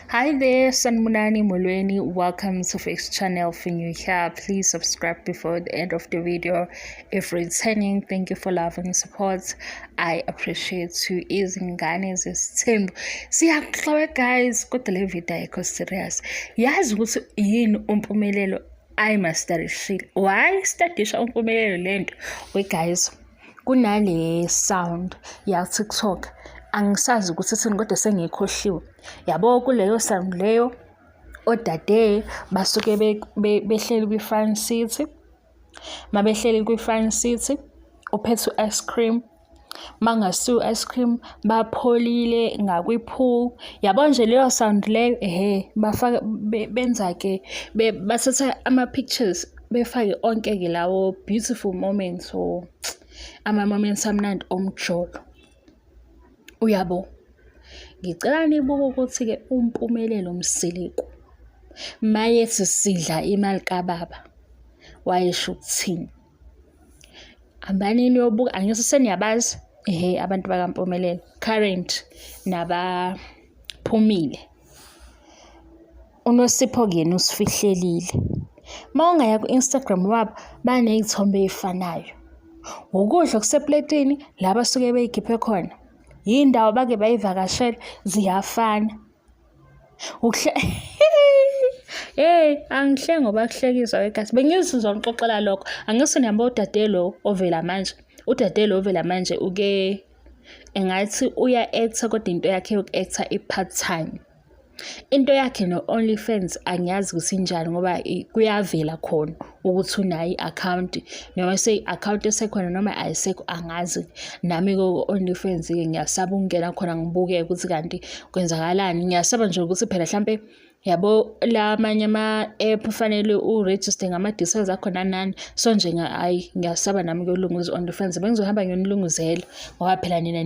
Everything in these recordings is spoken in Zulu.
Hi there, Sanmunani Molweni. Welcome to Fix Channel. If you're new here, please subscribe before the end of the video. If returning, thank you for love and support. I appreciate you. Izingane zesithembu. Siyakuhlola guys, kodwa le video ayikho serious. Yazi ukuthi yini umpumelelo ayimasterishile. Why studisha umpumelelo lento? Wait guys, kunale sound ya TikTok. Angisazi ukuthi sithini kodwa sengikhohliwe. Yabo kuleyo sound leyo odade basuke behleli kwi-Front City. Mabehleli kwi-Front City uphethe ice cream. Mangasiyo ice cream bapholile ngakwi-pool. Yabo nje leyo sound leyo bafaka benza ke bathatha ama pictures befake onke ke lawo beautiful moments or ama moments amnandi omjolo. Uyabo, ngicela nibuke ukuthi ke umpumelelo Msiliku mayethi sidla imali kababa wayesho ukuthini. Ambani niyobuka angise seniyabazi abantu bakaMpumelelo current nabaphumile. uNosipho kuyena usifihlelile. Mawungaya ku-Instagram wabo banezithombe ezifanayo. Ukudla kusepletini la basuke beyikhiphe khona. Yindawo bake bayivakashela ziyafana. Angihle ngoba kuhlekisa wegasi. Bengizizwa ngixoxela lokho. Angise niyamba udadelo ovela manje. Udadelo ovela manje uke engathi uya actor kodwa into yakhe yoku-actor i-part time. Into yakhe no-OnlyFans angiyazi ukuthi injani ngoba kuyavela khona ukuthi unayo i-account noma i-account esekhona noma ayisekho angazi. Nami ku-OnlyFans ngiyasaba ukungena khona ngibuke ukuthi kanti kwenzakalani. Ngiyasaba nje ukuthi phela mhlambe yabo lamanye ama-app ufanele uregister ngama-details akhona nani. So nje ngiyasaba nami kuyolunguza OnlyFans. Bengizohamba ngiyonilunguzela ngoba phela nina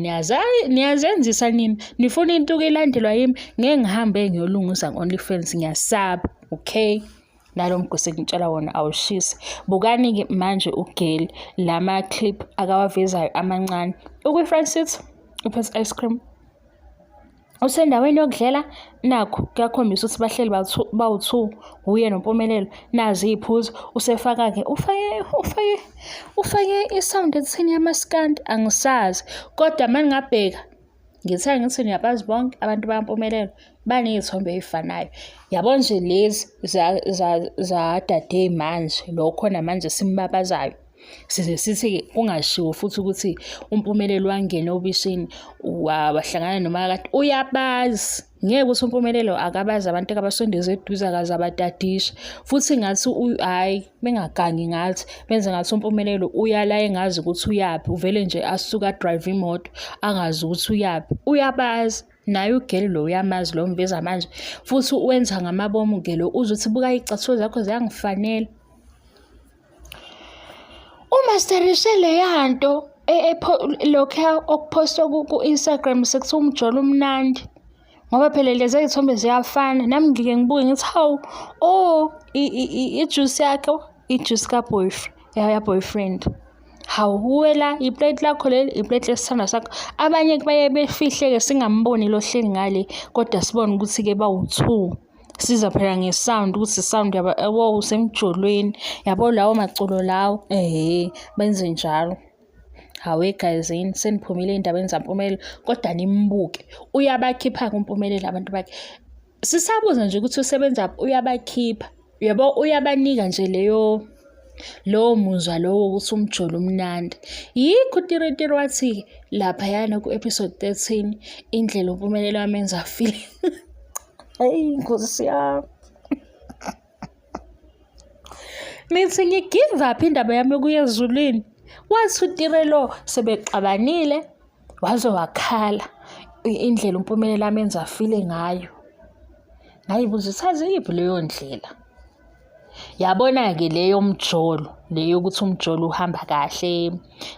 niyazenzisa nina. Nifuna into ukulandelwa yimi ngeke ngihambe ngiyolunguza ngo-OnlyFans. Ngiyasaba, okay? Nalo mgose ngitshela wona awushisi. Bukani ke manje ugeli lama clip akawavezayo amancane. Ukwi-Front City uphethe ice cream. Usendaweni yokudlela nakho kuyakhombisa ukuthi bahleli bawu2 uye noMpumelelo. Nazi iphuzu usefaka ke ufake isound ethini yamaskandi angisazi kodwa manje ngabheka ngithe ngithi niyabazi bonke abantu bakaMpumelelo banezithombe ezifanayo. Yabo nje lezi za dade manje lo khona manje simbabazayo. Size sithi kungashiwo futhi ukuthi uMpumelelo wangena obishini wahlangana nomakade uyabazi. Ngeke ukuthi uMpumelelo akabazi abantu abasondeza eduze akaze abadadisha futhi ngathi hayi bengagangi ngathi benze ngathi uMpumelelo uyala engazi ukuthi uyapi. Uvele nje asuka drive imoto angazi ukuthi uyapi. Uyabazi naye ugeli lo uyamazi lo mveza manje futhi wenza ngamabomu ugelo uzwe ukuthi buka icathulo zakho ziyangifanela. Umasterishe leyanto lokho okupostwa ku-Instagram sekuthiwa umjolo umnandi ngoba phela lezi izithombe ziyafana. Nami ngike ngibuke ngithi hawu ijuice yakho ijuice boyfriend. Hawuwela iplate lakho leli iplate lesithanda sakho. Abanye baye befihle ke singamboni lo hleli ngale kodwa sibone ukuthi ke bawu2. Siza phela ngesound ukuthi sound yabo usemjolweni. Yabo lawo maculo lawo benze njalo. Hawe guys yini seniphumile indabeni zaMpumelelo kodwa nimbuke. Uyabakhipha kuMpumelelo abantu bakhe. Sisabuza nje ukuthi usebenza uyabakhipha. Yabo uyabanika nje lo muzwa lo ukuthi umjolo umnandi. Yikho uTiritiri wathi lapha yana ku-episode 13 indlela uMpumelelo amenza feel. Nkosi yami. Nithi ngigive up indaba yami yokuya ezulwini. Wathi uTirelo sebexabanile waze wakhala indlela uMpumelelo amenza feel ngayo. Ngayibuza uthazi yiphi leyo ndlela. Yabona ke leyo mjolo leyo ukuthi umjolo uhamba kahle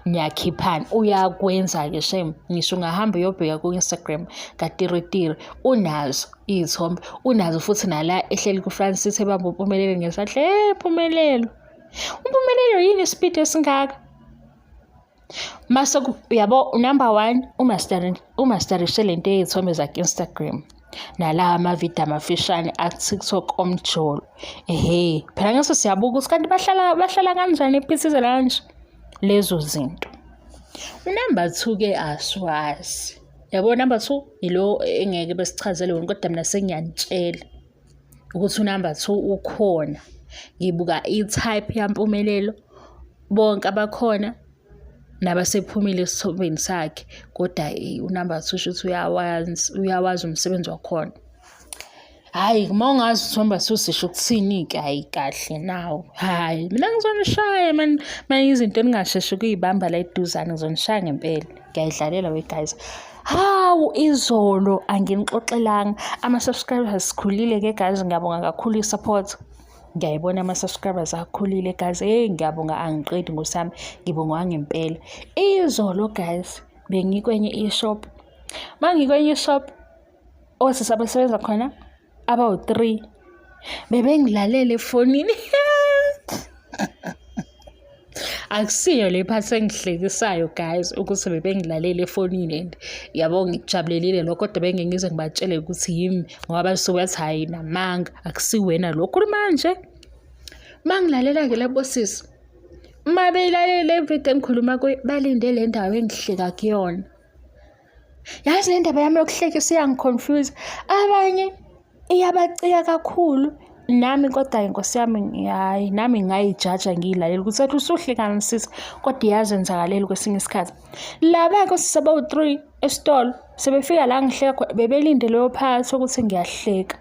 niyakhiphana uyakwenza ke shame. Ngisho ungahamba uyobheka ku-Instagram kaTiritiri unazo izithombe unazo futhi nala ehleli ku-Front City ebamba uMpumelelo ngesandla. Mpumelelo uMpumelelo yini speed esingaka. Mase yabo number 1 umasterishe lento ezithombe zakhe Instagram. nala amavidiyo amafishane aku-TikTok omjolo. Phela ngaso siyabuka ukuthi kanti bahlala kanjani ephithizela kanje lezo zinto. Unumber 2-ke asiwazi. Yabo number 2 ilo engeke besichazele wona kodwa mina sengiyanitshela ukuthi unumber 2 ukhona. Ngibuka i-type yampumelelo bonke abakhona nabasephumile esithobeni sakhe kodwa unumber 2 shothi uyawazi umsebenzi wakhona. Hayi uma ungazi ukuthi number 2 sisho ukuthini-ke hayi kahle nawe. Hayi mina ngizonishaya man izinto eningasheshe ukuyibamba la eduzane ngizonishaya ngempela. Ngiyayidlalela we guys. Hawu izolo anginixoxelanga ama-subscribers sikhulile-ke guys, ngiyabonga kakhulu i-support. Ngiyayibona ama-subscribers akhulile guys. Ngiyabonga angiqedi ngosami, ngibonga wangempela. Izolo guys bengikwenye i-shop. Mangikwenye i-shop osisi abasebenza khona abawu-3 bebengilalele efonini. Akusiyo le part engihlekisayo guys ukuthi bebengilalele efonini and yabo ngikujabulelile lokho kodwa bengengize ngibatshele ukuthi yimi ngoba basuke bathi hayi namanga akusiwena lokho manje. Mangilalela-ke labo sisi uma beyilalele video engikhuluma kuyo balinde le ndawo engihleka kuyona. Yazi le ndaba yami yokuhlekisa iyangiconfuse, abanye iyabacika kakhulu. Nami kodwa inkosi yami hayi nami ngayijaja ngiyilalela ukuthi athi usuhlekana sisi kodwa iyazenzakalela kwesinye isikhathi. Laba-ke sisabawu-3 esitolo sebefika la ngihleka khona bebelinde leyo phakathi ukuthi ngiyahleka.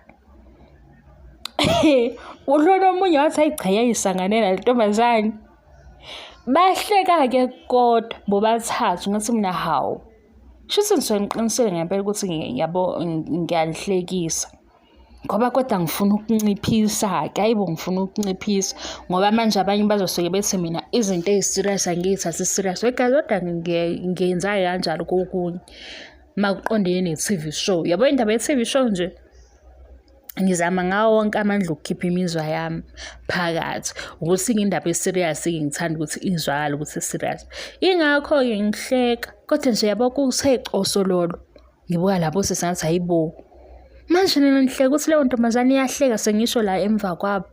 Ulona omunye wathi hayi cha yayisanganela le ntombazane. Bahleka-ke kodwa bobathathu ngathi mina hawu shuthi ngisuke ngiqinisele ngempela ukuthi ngiyalihlekisa. Ngoba kodwa ngifuna ukunciphisa-ke, hayibo ngifuna ukunciphisa ngoba manje abanye bazosuke bethi mina izinto ezi-serious angiyithathi serious. Wegazi kodwa ngiyenza kanjalo kokunye makuqondene ne-TV show. Yabo indaba ye-TV show nje ngizama ngawo wonke amandla ukukhipha imizwa yami phakathi ukuthi indaba e-serious ngithanda ukuthi izwakale ukuthi serious. Ingakho-ke ngihleka kodwa nje yabo kusecosololo ngibuka labo sesengathi hayibo manje mina ngihleka ukuthi leyo ntombazane iyahleka sengisho la emva kwabo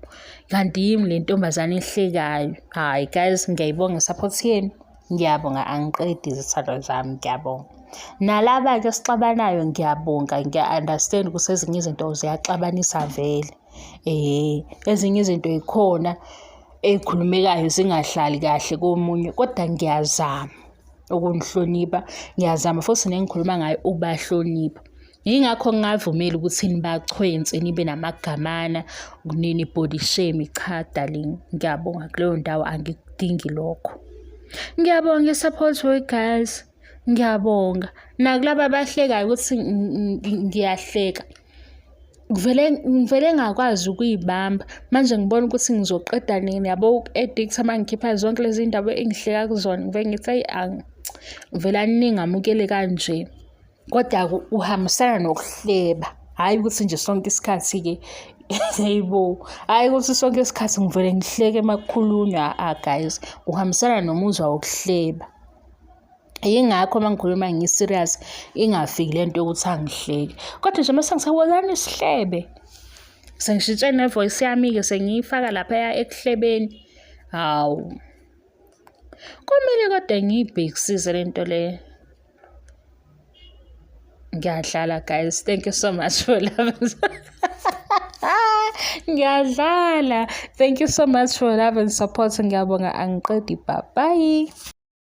kanti yimi le ntombazane ehlekayo. Hayi guys ngiyayibonga support yenu, ngiyabonga angiqedi izithando zami, ngiyabonga. Nalaba-ke sixabanayo ngiyabonga, ngiya-understand ukuthi ezinye izinto ziyaxabanisa vele. Ezinye izinto yikhona ey'khulumekayo zingahlali kahle komunye kodwa ngiyazama ukunihlonipha, ngiyazama futhi nengikhuluma ngayo ukubahlonipha. Yingakho ngingavumeli ukuthi nibachwense nibe namagamana nini body shame. Cha darling, ngiyabonga kuleyo ndawo angikudingi lokho. Ngiyabonga i-support we guys, ngiyabonga nakulaba abahlekayo ukuthi ngiyahleka. Ngivele ngakwazi ukuyibamba manje ngibona ukuthi ngizoqeda nini yabo uku-edicta mangikhipha zonke lezi ndaba engihleka kuzona. Ngivele ngithi vele ningamukele kanje kodwa uhambisana nokuhleba, hayi ukuthi nje sonke isikhathi-ke hayibo, hayi ukuthi sonke isikhathi ngivele ngihleke makukhulunywa. Guys uhambisana nomuzwa wokuhleba. Yingakho mangikhuluma ngi-serious ingafiki lento yokuthi angihleke kodwa nje mase ngisawozani isihlebe sengishitshe ne-voice yami-ke sengiyifaka lapha ekuhlebeni. Hawu kumele kodwa ngiyibhekisise lento le. Ngiyadlala guys, thank you so much for loving. Ngiyadlala, thank you so much for love and support. Ngiyabonga angiqedi, bye bye.